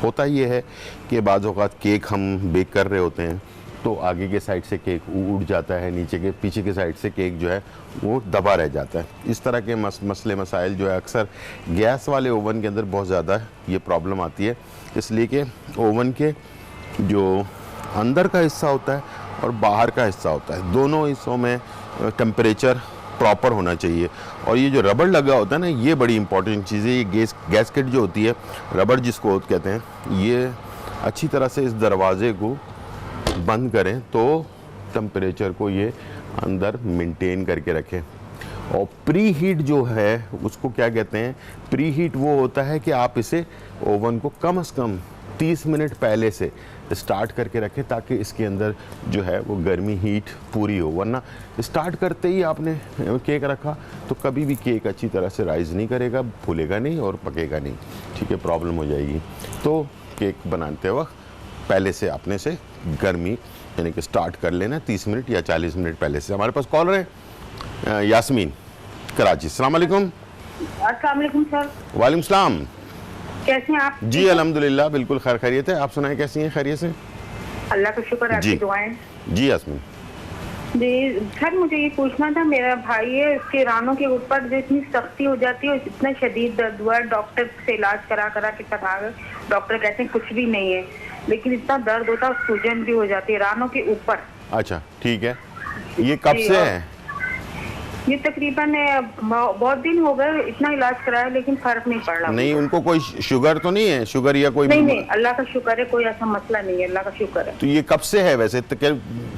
होता ये है कि बाज़ औक़ात केक हम बेक कर रहे होते हैं तो आगे के साइड से केक उड़ जाता है, पीछे के साइड से केक जो है वो दबा रह जाता है। इस तरह के मसले मसाइल जो है अक्सर गैस वाले ओवन के अंदर बहुत ज़्यादा ये प्रॉब्लम आती है, इसलिए कि ओवन के जो अंदर का हिस्सा होता है और बाहर का हिस्सा होता है, दोनों हिस्सों में टेम्परेचर प्रॉपर होना चाहिए। और ये जो रबड़ लगा होता है ना, ये बड़ी इंपॉर्टेंट चीज़ है। ये गैसकेट जो होती है, रबड़ जिसको कहते हैं, ये अच्छी तरह से इस दरवाज़े को बंद करें तो टेम्परेचर को ये अंदर मेंटेन करके रखें। और प्री हीट जो है उसको क्या कहते हैं, प्री हीट वो होता है कि आप इसे ओवन को कम से कम 30 मिनट पहले से स्टार्ट करके रखें ताकि इसके अंदर जो है वो गर्मी हीट पूरी हो, वरना स्टार्ट करते ही आपने केक रखा तो कभी भी केक अच्छी तरह से राइज़ नहीं करेगा, फूलेगा नहीं और पकेगा नहीं। ठीक है, प्रॉब्लम हो जाएगी। तो केक बनाते वक्त पहले से आपने से गर्मी यानी कि स्टार्ट कर लेना 30 मिनट या 40 मिनट पहले से। हमारे पास कॉलर है यास्मीन कराची। अस्सलाम वालेकुम। अस्सलाम वालेकुम सर। वालेकुम सलाम। कैसे हैं आप? जी अल्हम्दुलिल्लाह बिल्कुल खैरियत है। आप सुनाएं कैसी हैं? खैरियत से? अल्लाह का शुक्र है, आपकी दुआएं। जी यास्मीन। जी सर, मुझे ये पूछना था, मेरा भाई है, उसके रानों के ऊपर जो इतनी सख्ती हो जाती है, इतना शदीद दर्द हुआ है, डॉक्टर से इलाज करा के थका गए, डॉक्टर कहते हैं कुछ भी नहीं है, लेकिन इतना दर्द होता है, सूजन भी हो जाती है रानों के ऊपर। अच्छा ठीक है, ये कब से है? ये तकरीबन बहुत दिन हो गए, इतना इलाज कराया लेकिन फर्क नहीं पड़ रहा। नहीं, उनको कोई शुगर तो नहीं है, शुगर या कोई? नहीं, अल्लाह का शुक्र है, कोई ऐसा मसला नहीं है, अल्लाह का शुक्र है। तो ये कब से है वैसे?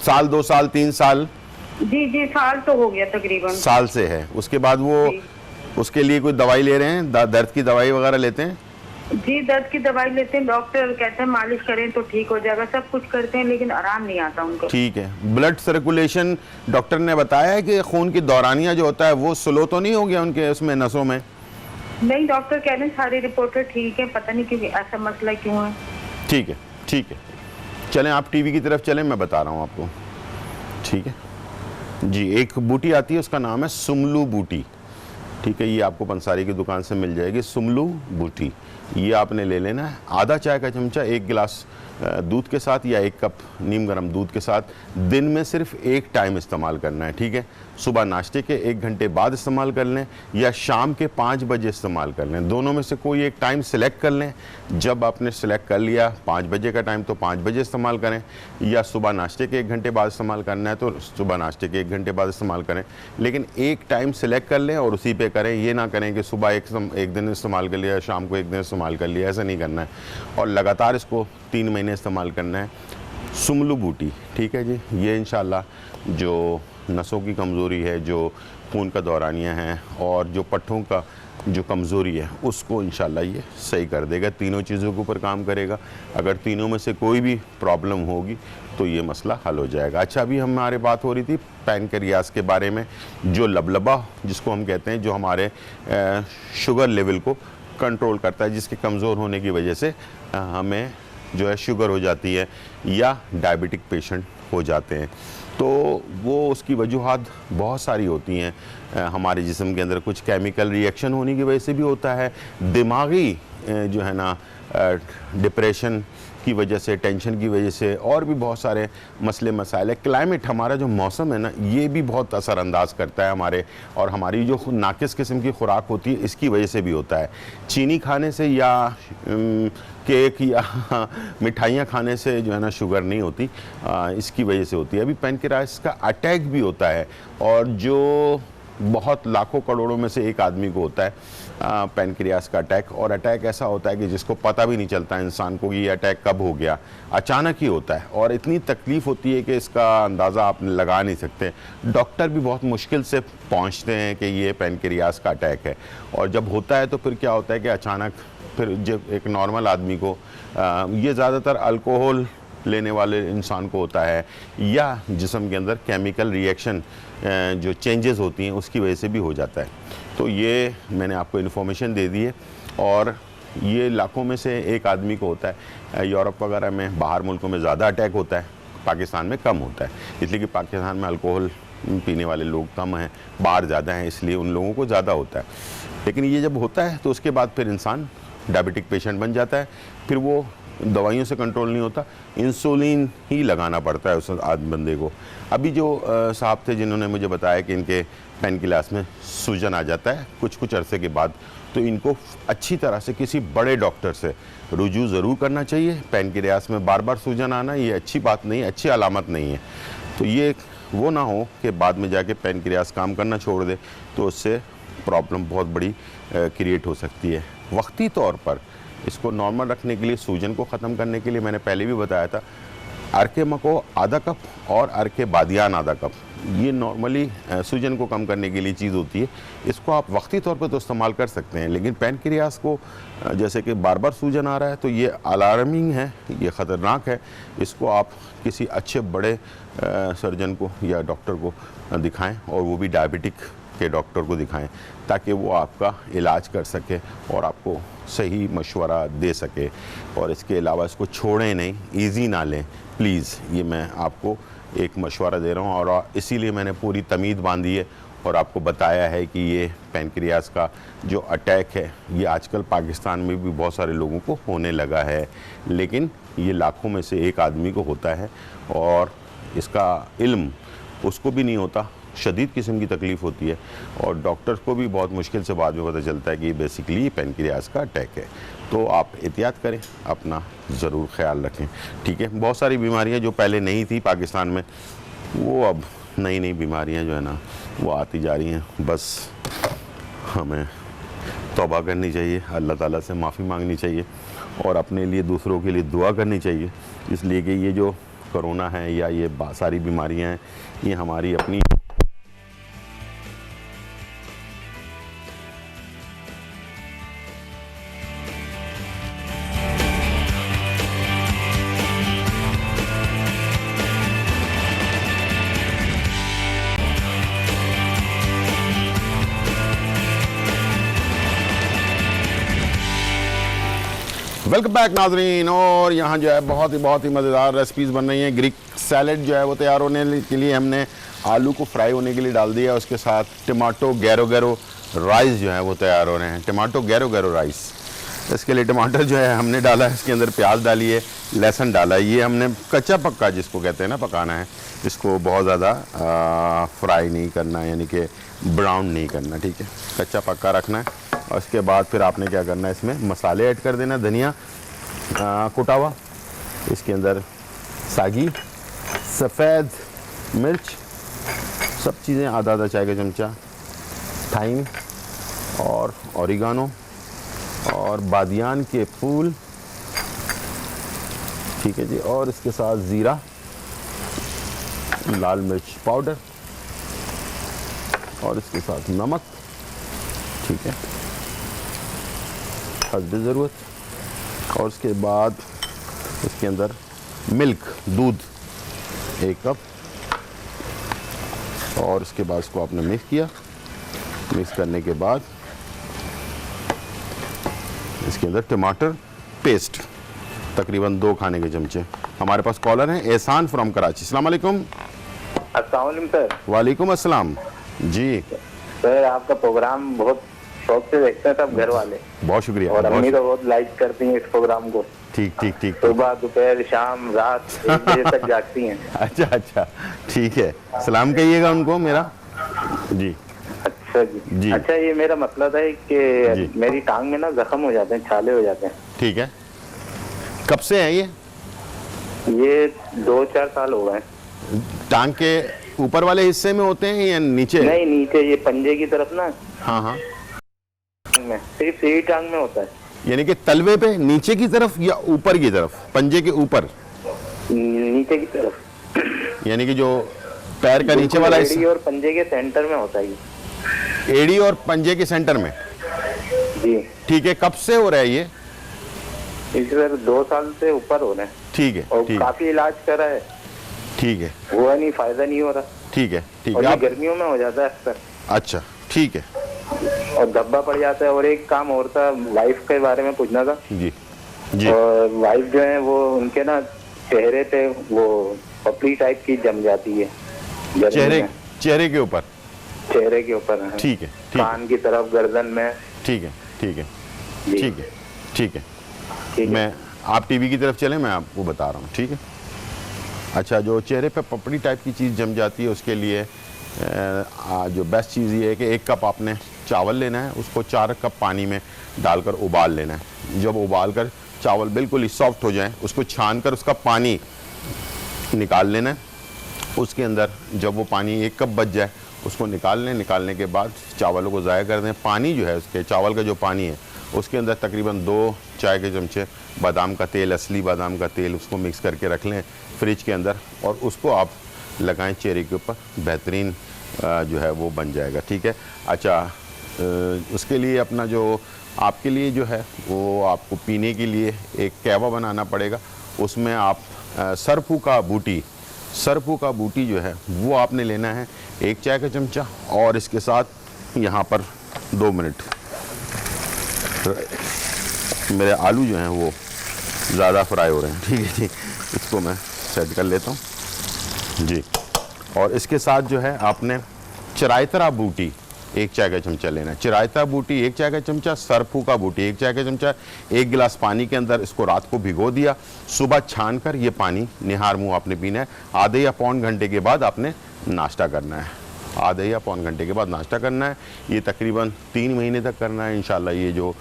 साल, 2 साल, 3 साल? जी, साल तो हो गया तकरीबन। साल से है। उसके बाद वो उसके लिए कोई दवाई ले रहे हैं? दर्द की दवाई वगैरह लेते हैं? जी, दर्द की दवाई लेते हैं, डॉक्टर कहते हैं मालिश करें तो ठीक हो जाएगा, सब कुछ करते हैं लेकिन आराम नहीं आता उनको। ठीक है। ब्लड सर्कुलेशन डॉक्टर ने बताया है कि खून की दौरानिया जो होता है वो स्लो तो नहीं हो गया उनके उसमें नसों में? नहीं, डॉक्टर कह रहे हैं सारी रिपोर्टें ठीक है, पता नहीं क्यों ऐसा मसला क्यों है। ठीक है, ठीक है। चलें आप टीवी की तरफ चलें, मैं बता रहा हूँ आपको। ठीक है जी। एक बूटी आती है, उसका नाम है सुमलू बूटी। ठीक है, ये आपको पंसारी की दुकान से मिल जाएगी, सुमलू बूटी। ये आपने ले लेना है। आधा चाय का चमचा 1 गिलास दूध के साथ या 1 कप नीम गर्म दूध के साथ दिन में सिर्फ 1 टाइम इस्तेमाल करना है। ठीक है, सुबह नाश्ते के 1 घंटे बाद इस्तेमाल कर लें या शाम के 5 बजे इस्तेमाल कर लें। दोनों में से कोई एक टाइम सिलेक्ट कर लें। जब आपने सिलेक्ट कर लिया 5 बजे का टाइम, तो 5 बजे इस्तेमाल करें, या सुबह नाश्ते के 1 घंटे बाद इस्तेमाल करना है तो सुबह नाश्ते के 1 घंटे बाद इस्तेमाल करें। लेकिन एक टाइम सिलेक्ट कर लें और उसी पे करें। ये ना करें कि सुबह एक दिन इस्तेमाल कर लिया, शाम को 1 दिन इस्तेमाल कर लिया, ऐसा नहीं करना है। और लगातार इसको 3 महीने इस्तेमाल करना है। सुमलू बूटी, ठीक है जी। ये इंशाल्लाह जो नसों की कमज़ोरी है, जो खून का दौरानिया है और जो पट्ठों का जो कमज़ोरी है, उसको इंशाल्लाह ये सही कर देगा। तीनों चीज़ों के ऊपर काम करेगा। अगर तीनों में से कोई भी प्रॉब्लम होगी तो ये मसला हल हो जाएगा। अच्छा, अभी हमारे बात हो रही थी पैनक्रियास के बारे में, जो लबलबा जिसको हम कहते हैं, जो हमारे शुगर लेवल को कंट्रोल करता है, जिसके कमज़ोर होने की वजह से हमें जो है शुगर हो जाती है या डायबिटिक पेशेंट हो जाते हैं। तो वो उसकी वजूहात बहुत सारी होती हैं। हमारे जिस्म के अंदर कुछ केमिकल रिएक्शन होने की वजह से भी होता है, दिमागी जो है ना डिप्रेशन की वजह से, टेंशन की वजह से, और भी बहुत सारे मसले मसाइल है। क्लाइमेट, हमारा जो मौसम है ना, ये भी बहुत असरअंदाज करता है हमारे, और हमारी जो नाकिस किस्म की खुराक होती है इसकी वजह से भी होता है। चीनी खाने से या केक या मिठाइयाँ खाने से जो है ना शुगर नहीं होती, इसकी वजह से होती है। अभी पैनक्रियास का अटैक भी होता है, और जो बहुत लाखों करोड़ों में से एक आदमी को होता है पैनक्रियास का अटैक। और अटैक ऐसा होता है कि जिसको पता भी नहीं चलता इंसान को कि ये अटैक कब हो गया, अचानक ही होता है, और इतनी तकलीफ़ होती है कि इसका अंदाज़ा आप लगा नहीं सकते। डॉक्टर भी बहुत मुश्किल से पहुंचते हैं कि ये पैनक्रियास का अटैक है। और जब होता है तो फिर क्या होता है कि अचानक फिर जब एक नॉर्मल आदमी को ये ज़्यादातर अल्कोहल लेने वाले इंसान को होता है, या जिस्म के अंदर केमिकल रिएक्शन जो चेंजेस होती हैं उसकी वजह से भी हो जाता है। तो ये मैंने आपको इन्फॉर्मेशन दे दी है, और ये लाखों में से एक आदमी को होता है। यूरोप वगैरह में, बाहर मुल्कों में ज़्यादा अटैक होता है, पाकिस्तान में कम होता है, इसलिए कि पाकिस्तान में अल्कोहल पीने वाले लोग कम हैं, बाहर ज़्यादा हैं, इसलिए उन लोगों को ज़्यादा होता है। लेकिन ये जब होता है तो उसके बाद फिर इंसान डायबिटिक पेशेंट बन जाता है। फिर वो दवाइयों से कंट्रोल नहीं होता, इंसुलिन ही लगाना पड़ता है उस बंदे को। अभी जो साहब थे जिन्होंने मुझे बताया कि इनके पैनक्रियास में सूजन आ जाता है कुछ अरसे के बाद, तो इनको अच्छी तरह से किसी बड़े डॉक्टर से रुजू ज़रूर करना चाहिए। पैनक्रियास में बार बार सूजन आना ये अच्छी बात नहीं है, अच्छी अलामत नहीं है। तो ये वो ना हो कि बाद में जाके पैनक्रियास काम करना छोड़ दे, तो उससे प्रॉब्लम बहुत बड़ी क्रिएट हो सकती है। वक्ती तौर पर इसको नॉर्मल रखने के लिए, सूजन को ख़त्म करने के लिए, मैंने पहले भी बताया था, अरके मको आधा कप और अरके बादियान आधा कप, ये नॉर्मली सूजन को कम करने के लिए चीज़ होती है। इसको आप वक्ती तौर पर तो इस्तेमाल कर सकते हैं, लेकिन पैनक्रियास को जैसे कि बार बार सूजन आ रहा है तो ये अलार्मिंग है, ये ख़तरनाक है। इसको आप किसी अच्छे बड़े सर्जन को या डॉक्टर को दिखाएं, और वो भी डायबिटिक के डॉक्टर को दिखाएं, ताकि वो आपका इलाज कर सके और आपको सही मशवरा दे सके। और इसके अलावा इसको छोड़ें नहीं, ईजी ना लें प्लीज़, ये मैं आपको एक मशवरा दे रहा हूँ। और इसीलिए मैंने पूरी तमीद बांधी है और आपको बताया है कि ये पैनक्रियास का जो अटैक है ये आजकल पाकिस्तान में भी बहुत सारे लोगों को होने लगा है, लेकिन ये लाखों में से एक आदमी को होता है, और इसका इल्म उसको भी नहीं होता, शदीद किस्म की तकलीफ़ होती है, और डॉक्टर्स को भी बहुत मुश्किल से बाद में पता चलता है कि बेसिकली पैनक्रियास का अटैक है। तो आप एहतियात करें, अपना ज़रूर ख्याल रखें, ठीक है। बहुत सारी बीमारियां जो पहले नहीं थी पाकिस्तान में, वो अब नई नई बीमारियां जो है ना वो आती जा रही हैं। बस हमें तौबा करनी चाहिए, अल्लाह ताला से माफ़ी मांगनी चाहिए और अपने लिए दूसरों के लिए दुआ करनी चाहिए, इसलिए कि ये जो कोरोना है या ये सारी बीमारियां हैं ये हमारी अपनी वेलकम बैक नाजरीन। और यहाँ जो है बहुत ही मज़ेदार रेसिपीज़ बन रही हैं। ग्रीक सैलेड जो है वो तैयार होने के लिए हमने आलू को फ्राई होने के लिए डाल दिया, उसके साथ टमाटो गैरो गैरो राइस जो है वो तैयार हो रहे हैं। टमाटो गैरो गैरो राइस, इसके लिए टमाटर जो है हमने डाला है, इसके अंदर प्याज डाली है, लहसुन डाला है। ये हमने कच्चा पक्का जिसको कहते हैं ना पकाना है, इसको बहुत ज़्यादा फ्राई नहीं करना है, यानी कि ब्राउन नहीं करना, ठीक है, कच्चा पक्का रखना है। और उसके बाद फिर आपने क्या करना है, इसमें मसाले ऐड कर देना, धनिया कुटा हुआ, इसके अंदर सागी, सफ़ेद मिर्च, सब चीज़ें आधा आधा चाय का चमचा, थाइम और ओरिगानो और बादियान के फूल, ठीक है जी, और इसके साथ ज़ीरा, लाल मिर्च पाउडर और इसके साथ नमक, ठीक है, हस्बे ज़रूरत। और उसके बाद इसके अंदर मिल्क, दूध 1 कप, और इसके बाद इसको आपने मिक्स किया। मिक्स करने के बाद इसके अंदर टमाटर पेस्ट तकरीबन 2 खाने के चमचे। हमारे पास कॉलर हैं एहसान फ्रॉम कराची। अस्सलाम वालेकुम। अस्सलाम वालेकुम सर। वालेकुम अस्सलाम जी। सर आपका प्रोग्राम बहुत शौक से देखते हैं सब घर वाले। बहुत शुक्रिया। और अम्मी तो बहुत लाइक करती हैं इस प्रोग्राम को। ठीक ठीक ठीक। सुबह दोपहर शाम रात 1 बजे तक जागती हैं। अच्छा अच्छा, ठीक है, सलाम कहिएगा उनको मेरा जी। अच्छा जी। अच्छा, ये मेरा मसला था कि मेरी टांग में ना जख्म हो जाते हैं, छाले हो जाते हैं। ठीक है, कब से है ये 2-4 साल हो गए। टांग के ऊपर वाले हिस्से में होते हैं या नीचे? नहीं, नीचे, ये पंजे की तरफ ना। हाँ हाँ, में सिर्फ यही टांग में होता है। यानी कि तलवे पे नीचे की तरफ या ऊपर की तरफ? पंजे के ऊपर, नीचे की तरफ, यानी कि जो पैर का नीचे वाला एड़ी और पंजे के सेंटर में होता है। एड़ी और पंजे के सेंटर में जी। ठीक है, कब से हो रहा है ये? इस 2 साल से ऊपर हो रहे हैं। ठीक है, और ठीक, काफी इलाज करा है। ठीक है, हुआ नहीं, फायदा नहीं हो रहा। ठीक है, ठीक और है। ये गर्मियों में हो जाता है अक्सर। अच्छा, ठीक है। और धब्बा पड़ जाता है। और एक काम और था, वाइफ के बारे में पूछना था जी जी। और वाइफ जो है वो उनके ना चेहरे पे वो पपड़ी टाइप की जम जाती है चेहरे के ऊपर? चेहरे के ऊपर, ठीक है, ठीक, कान की तरफ, गर्दन में। ठीक है, ठीक है, जी। ठीक है, ठीक है। ठीक है। मैं, आप टीवी की तरफ चलें, मैं आपको बता रहा हूँ, ठीक है। अच्छा, जो चेहरे पे पपड़ी टाइप की चीज़ जम जाती है उसके लिए जो बेस्ट चीज़ ये है कि 1 कप आपने चावल लेना है, उसको 4 कप पानी में डालकर उबाल लेना है। जब उबाल कर चावल बिल्कुल ही सॉफ्ट हो जाए, उसको छान कर उसका पानी निकाल लेना है। उसके अंदर जब वो पानी 1 कप बच जाए उसको निकाल लें। निकालने के बाद चावलों को ज़ाया कर दें। पानी जो है उसके, चावल का जो पानी है उसके अंदर तकरीबन 2 चाय के चमचे बादाम का तेल, असली बादाम का तेल, उसको मिक्स करके रख लें फ्रिज के अंदर, और उसको आप लगाएं चेहरे के ऊपर। बेहतरीन जो है वो बन जाएगा, ठीक है। अच्छा, उसके लिए अपना जो आपके लिए जो है वो आपको पीने के लिए एक कहवा बनाना पड़ेगा। उसमें आप सरफू का बूटी जो है वो आपने लेना है 1 चाय का चमचा। और इसके साथ यहाँ पर 2 मिनट, मेरे आलू जो हैं वो ज़्यादा फ्राई हो रहे हैं, ठीक है जी, इसको मैं सेट कर लेता हूँ जी। और इसके साथ जो है आपने चिरायतरा बूटी 1 चाय का चमचा लेना है। चिरायता बूटी 1 चाय का चमचा, सरफू का बूटी 1 चाय का चमचा। 1 गिलास पानी के अंदर इसको रात को भिगो दिया, सुबह छान कर ये पानी निहार मुँह आपने पीना है। आधे या पौन घंटे के बाद आपने नाश्ता करना है। आधे या पौन घंटे के बाद नाश्ता करना है। ये तकरीबन 3 महीने तक करना है। इंशाल्लाह ये जो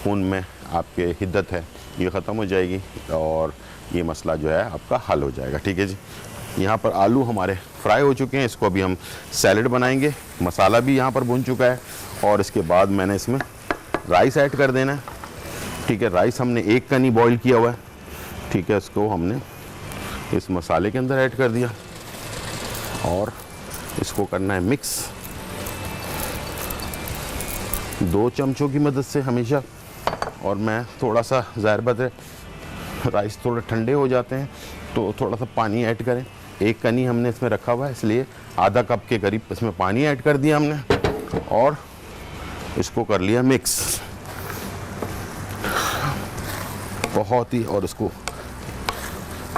खून में आपके हिद्दत है ये ख़त्म हो जाएगी और ये मसला जो है आपका हल हो जाएगा, ठीक है जी। यहाँ पर आलू हमारे फ्राई हो चुके हैं, इसको अभी हम सैलेड बनाएंगे। मसाला भी यहाँ पर भुन चुका है और इसके बाद मैंने इसमें राइस ऐड कर देना है। ठीक है, राइस हमने 1 कनी बॉईल किया हुआ है। ठीक है, इसको हमने इस मसाले के अंदर ऐड कर दिया और इसको करना है मिक्स 2 चमचों की मदद से हमेशा। और मैं थोड़ा सा, ज़ाहिर बात है राइस थोड़े ठंडे हो जाते हैं तो थोड़ा सा पानी ऐड करें। 1 कनी हमने इसमें रखा हुआ है, इसलिए आधा कप के करीब इसमें पानी ऐड कर दिया हमने और इसको कर लिया मिक्स बहुत ही, और इसको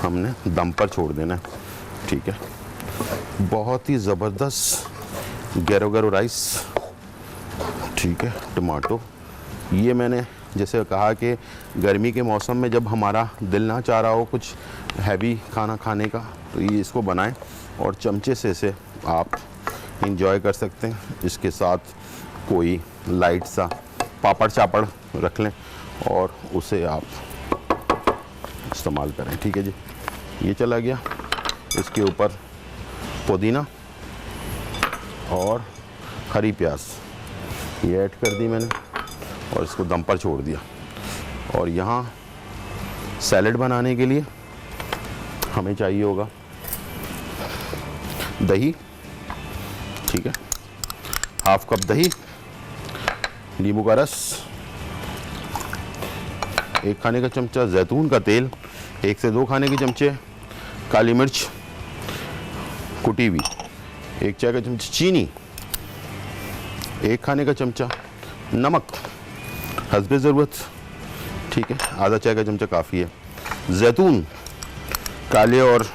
हमने दम पर छोड़ देना है। ठीक है, बहुत ही ज़बरदस्त गैरो गैरो राइस। ठीक है, टमाटो, ये मैंने जैसे कहा कि गर्मी के मौसम में जब हमारा दिल ना चाह रहा हो कुछ हैवी खाना खाने का, तो ये इसको बनाएं और चमचे से इसे आप इंजॉय कर सकते हैं। इसके साथ कोई लाइट सा पापड़ चापड़ रख लें और उसे आप इस्तेमाल करें। ठीक है जी, ये चला गया। इसके ऊपर पुदीना और हरी प्याज ये ऐड कर दी मैंने और इसको दम पर छोड़ दिया। और यहाँ सैलेड बनाने के लिए हमें चाहिए होगा दही। ठीक है, 1/2 कप दही, नींबू का रस, 1 खाने का चमचा जैतून का तेल, 1 से 2 खाने के चमचे काली मिर्च कुटी हुई, 1 चाय का चमचा चीनी, 1 खाने का चमचा नमक हस्बे ज़रूरत। ठीक है, आधा चाय का चमचा काफ़ी है। जैतून काले और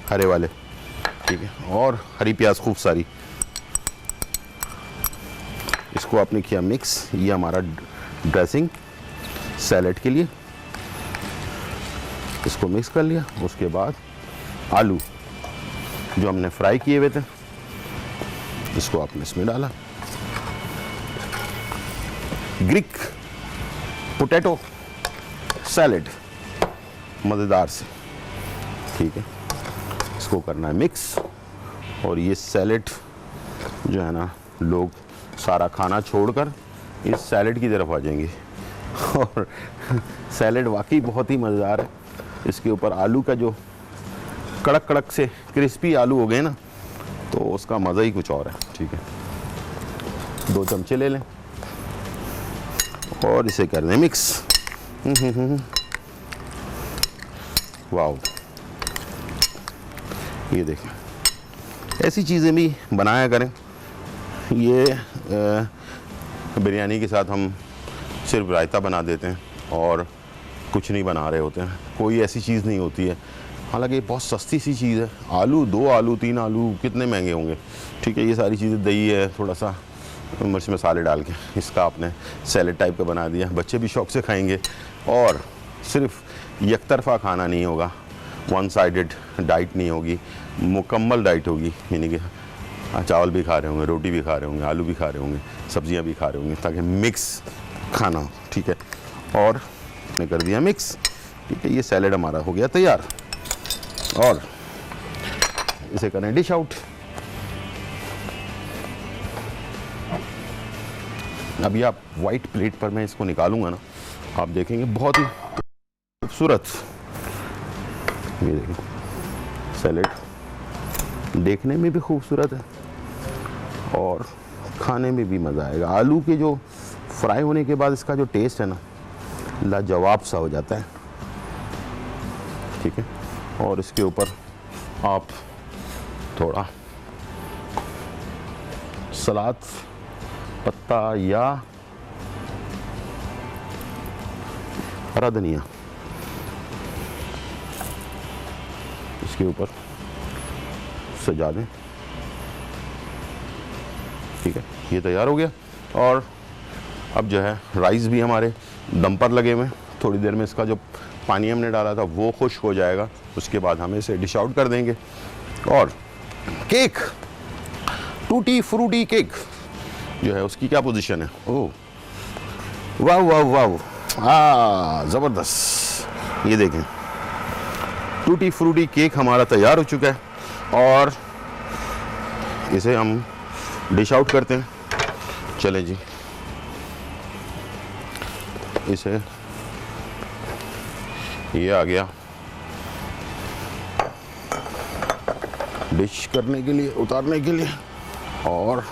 हरे वाले। ठीक है, और हरी प्याज खूब सारी। इसको आपने किया मिक्स। ये हमारा ड्रेसिंग सैलेड के लिए, इसको मिक्स कर लिया। उसके बाद आलू जो हमने फ्राई किए हुए थे इसको आपने इसमें डाला। ग्रीक पोटैटो सैलेड मज़ेदार से। ठीक है, इसको करना है मिक्स। और ये सैलेड जो है ना, लोग सारा खाना छोड़कर इस सैलेड की तरफ आ जाएंगे और सैलेड वाकई बहुत ही मज़ेदार है। इसके ऊपर आलू का जो कड़क कड़क से क्रिस्पी आलू हो गए ना, तो उसका मज़ा ही कुछ और है। ठीक है, 2 चमचे ले लें और इसे कर दें मिक्स। वाओ, ये देखें, ऐसी चीज़ें भी बनाया करें। ये बिरयानी के साथ हम सिर्फ रायता बना देते हैं और कुछ नहीं बना रहे होते हैं, कोई ऐसी चीज़ नहीं होती है। हालांकि ये बहुत सस्ती सी चीज़ है। आलू 2 आलू 3 आलू कितने महंगे होंगे। ठीक है, ये सारी चीज़ें, दही है, थोड़ा सा मिर्च मसाले डाल के इसका आपने सैलेड टाइप का बना दिया। बच्चे भी शौक से खाएंगे और सिर्फ एक तरफा खाना नहीं होगा, 1 साइडेड डाइट नहीं होगी, मुकम्मल डाइट होगी। यानी कि चावल भी खा रहे होंगे, रोटी भी खा रहे होंगे, आलू भी खा रहे होंगे, सब्जियां भी खा रहे होंगे, ताकि मिक्स खाना हो। ठीक है, और हमने कर दिया मिक्स। ठीक है, ये सैलेड हमारा हो गया तैयार और इसे करें डिश आउट। अभी आप वाइट प्लेट पर मैं इसको निकालूंगा ना, आप देखेंगे बहुत ही खूबसूरत। ये देखें, सैलेड देखने में भी खूबसूरत है और खाने में भी मज़ा आएगा। आलू के जो फ्राई होने के बाद इसका जो टेस्ट है ना, लाजवाब सा हो जाता है। ठीक है, और इसके ऊपर आप थोड़ा सलाद पत्ता या हरा धनिया इसके ऊपर सजा दें। ठीक है, ये तैयार हो गया। और अब जो है राइस भी हमारे दम पर लगे हुए हैं। थोड़ी देर में इसका जो पानी हमने डाला था वो खुश्क हो जाएगा, उसके बाद हम इसे डिश आउट कर देंगे। और केक, टूटी फ्रूटी केक जो है उसकी क्या पोजीशन है? ओह वाह वाह वाह, ज़बरदस्त। ये देखें, टूटी फ्रूटी केक हमारा तैयार हो चुका है और इसे हम डिश आउट करते हैं। चले जी, इसे ये आ गया डिश करने के लिए, उतारने के लिए, और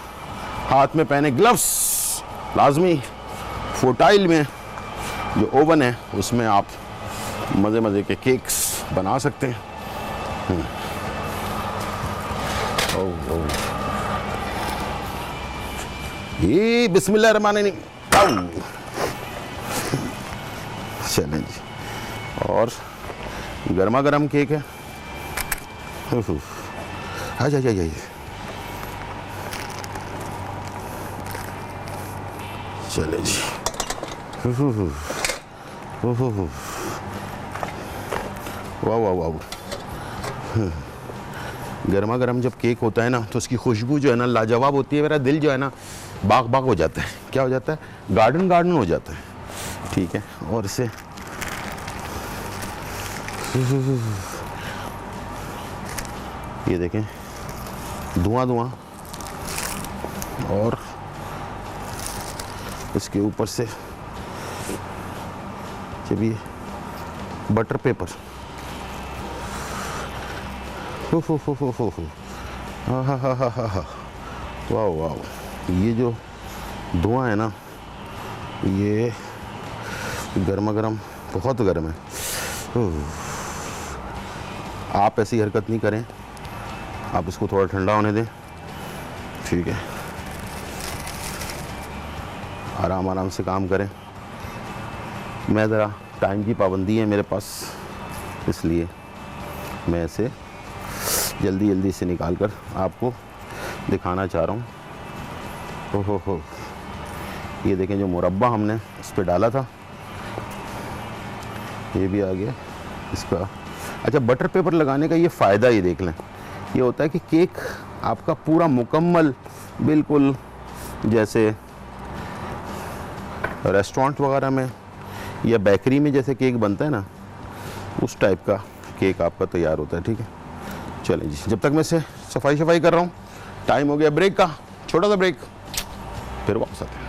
हाथ में पहने ग्लव्स लाजमी। फोटाइल में जो ओवन है उसमें आप मज़े मज़े के केक्स बना सकते हैं। ये बिस्मिल्लाहिर्रहमानिर्रहीम। चलें जी, और गर्मा गर्म केक है। आ जाइए, चले जी। वाह वाह वाह। गर्मा गर्म जब केक होता है ना तो उसकी खुशबू जो है ना लाजवाब होती है। मेरा दिल जो है ना बाग बाग हो जाता है। क्या हो जाता है? गार्डन गार्डन हो जाता है। ठीक है, और इसे ये देखें, धुआं धुआं, और इसके ऊपर से जब ये बटर पेपर, वाह वाह, ये जो धुआं है ना ये गर्मा गर्म, बहुत गर्म है। आप ऐसी हरकत नहीं करें, आप इसको थोड़ा ठंडा होने दें। ठीक है, आराम आराम से काम करें। मैं ज़रा टाइम की पाबंदी है मेरे पास, इसलिए मैं इसे जल्दी जल्दी से निकाल कर आपको दिखाना चाह रहा हूँ। हो, ये देखें, जो मुरब्बा हमने इस पर डाला था ये भी आ गया इसका। अच्छा, बटर पेपर लगाने का ये फ़ायदा ये देख लें, ये होता है कि केक आपका पूरा मुकम्मल, बिल्कुल जैसे रेस्टोरेंट वगैरह में या बेकरी में जैसे केक बनता है ना, उस टाइप का केक आपका तैयार होता है। ठीक है, चलें जी, जब तक मैं इसे सफाई कर रहा हूँ, टाइम हो गया ब्रेक का, छोटा सा ब्रेक, फिर वापस आते हैं।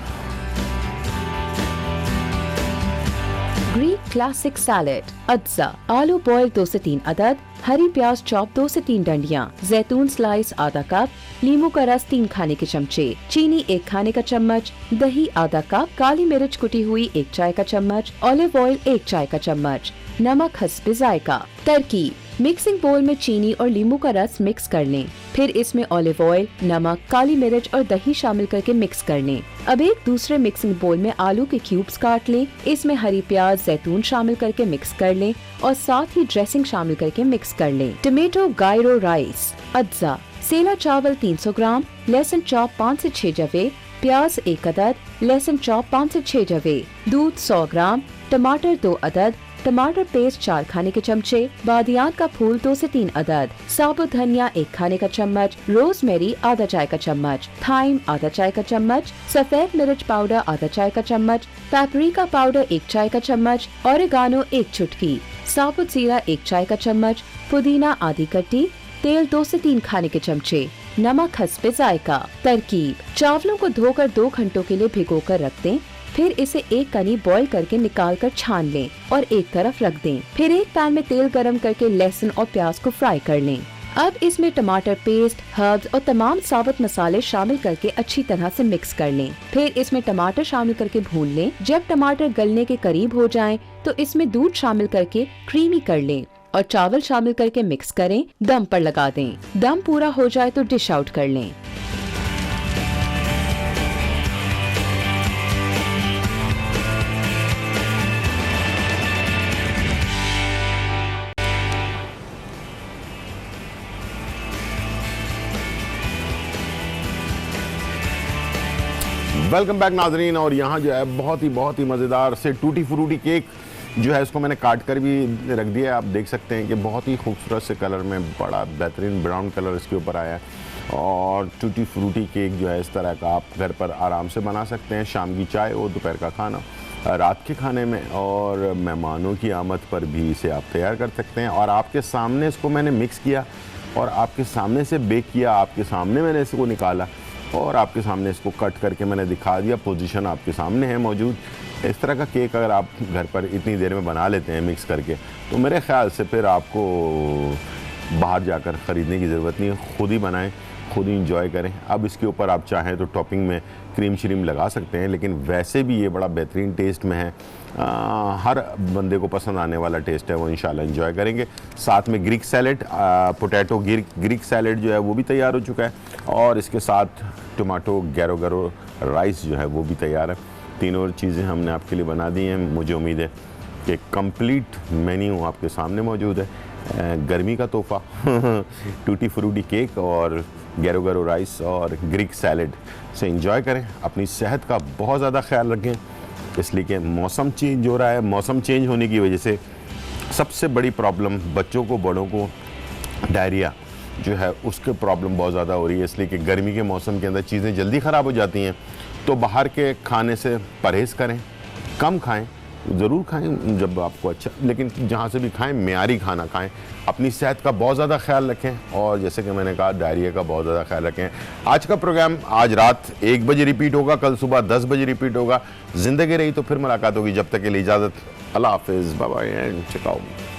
ग्रीक क्लासिक सैलेड, अज्जा, आलू बॉयल 2 से 3 अदद, हरी प्याज चॉप 2 से 3 डंडियां, जैतून स्लाइस आधा कप, नींबू का रस 3 खाने के चमचे, चीनी 1 खाने का चम्मच, दही आधा कप, काली मिर्च कुटी हुई 1 चाय का चम्मच, ऑलिव ऑयल 1 चाय का चम्मच, नमक हस्बे जायका। तरकीब: मिक्सिंग बोल में चीनी और नींबू का रस मिक्स कर लें, फिर इसमें ऑलिव ऑयल, नमक, काली मिर्च और दही शामिल करके मिक्स कर लें। अब एक दूसरे मिक्सिंग बोल में आलू के क्यूब्स काट लें, इसमें हरी प्याज, जैतून शामिल करके मिक्स कर लें और साथ ही ड्रेसिंग शामिल करके मिक्स कर लें। टमेटो गायरो राइस, अज्जा, सेला चावल 300 ग्राम, लहसुन चॉप 5 से 6 जवे, प्याज 1 अदद, लहसुन चॉप 5 से 6 जवे, दूध 100 ग्राम, टमाटर 2 अदद, टमाटर पेस्ट 4 खाने के चमचे, बादियान का फूल 2 से 3 अदद, साबुत धनिया 1 खाने का चम्मच, रोजमेरी आधा चाय का चम्मच, थाइम आधा चाय का चम्मच, सफेद मिर्च पाउडर आधा चाय का चम्मच, पैपरिका पाउडर 1 चाय का चम्मच, ओरिगानो 1 चुटकी, साबुत जीरा 1 चाय का चम्मच, पुदीना आधी कट्टी, तेल 2 से 3 खाने के चमचे, नमक हस्बे जायका। तरकीब: चावलों को धोकर 2 घंटों के लिए भिगोकर रख दें, फिर इसे 1 कनी बॉईल करके निकाल कर छान लें और एक तरफ रख दें। फिर एक पैन में तेल गरम करके लहसुन और प्याज को फ्राई कर लें। अब इसमें टमाटर पेस्ट, हर्ब्स और तमाम साबुत मसाले शामिल करके अच्छी तरह से मिक्स कर लें। फिर इसमें टमाटर शामिल करके भून लें। जब टमाटर गलने के करीब हो जाएं, तो इसमें दूध शामिल करके क्रीमी कर लें और चावल शामिल करके मिक्स करें। दम पर लगा दें। दम पूरा हो जाए तो डिश आउट कर लें। वेलकम बैक नाजरीन। और यहाँ जो है बहुत ही मज़ेदार से टूटी फ्रूटी केक जो है इसको मैंने काट कर भी रख दिया है। आप देख सकते हैं कि बहुत ही खूबसूरत से कलर में बड़ा बेहतरीन ब्राउन कलर इसके ऊपर आया है। और टूटी फ्रूटी केक जो है इस तरह का आप घर पर आराम से बना सकते हैं। शाम की चाय और दोपहर का खाना रात के खाने में और मेहमानों की आमद पर भी इसे आप तैयार कर सकते हैं। और आपके सामने इसको मैंने मिक्स किया और आपके सामने से बेक किया, आपके सामने मैंने इसको निकाला और आपके सामने इसको कट करके मैंने दिखा दिया। पोजीशन आपके सामने है मौजूद। इस तरह का केक अगर आप घर पर इतनी देर में बना लेते हैं मिक्स करके, तो मेरे ख़्याल से फिर आपको बाहर जाकर ख़रीदने की ज़रूरत नहीं है, ख़ुद ही बनाएं, खुद ही इंजॉय करें। अब इसके ऊपर आप चाहें तो टॉपिंग में क्रीम श्रीम लगा सकते हैं, लेकिन वैसे भी ये बड़ा बेहतरीन टेस्ट में है। हर बंदे को पसंद आने वाला टेस्ट है, वो इंशाल्लाह इंजॉय करेंगे। साथ में Greek salad, potato Greek salad जो है वो भी तैयार हो चुका है और इसके साथ टमाटो गैरो गैरो राइस जो है वो भी तैयार है। तीनों चीज़ें हमने आपके लिए बना दी हैं। मुझे उम्मीद है कि कंप्लीट मेन्यू आपके सामने मौजूद है। गर्मी का तोहफ़ा टूटी फ्रूटी केक और गैरो गैरो राइस और ग्रीक सैलेड से एंजॉय करें। अपनी सेहत का बहुत ज़्यादा ख्याल रखें, इसलिए कि मौसम चेंज हो रहा है। मौसम चेंज होने की वजह से सबसे बड़ी प्रॉब्लम बच्चों को, बड़ों को डायरिया जो है उसके प्रॉब्लम बहुत ज़्यादा हो रही है, इसलिए कि गर्मी के मौसम के अंदर चीज़ें जल्दी ख़राब हो जाती हैं। तो बाहर के खाने से परहेज़ करें, कम खाएं, ज़रूर खाएं जब आपको अच्छा, लेकिन जहाँ से भी खाएं मेयारी खाना खाएं। अपनी सेहत का बहुत ज़्यादा ख्याल रखें और जैसे कि मैंने कहा डायरिया का बहुत ज़्यादा ख्याल रखें। आज का प्रोग्राम आज रात 1 बजे रिपीट होगा, कल सुबह 10 बजे रिपीट होगा। ज़िंदगी रही तो फिर मुलाकात होगी। जब तक के लिए इजाज़त, अल्लाह हाफिज़, bye bye and check out.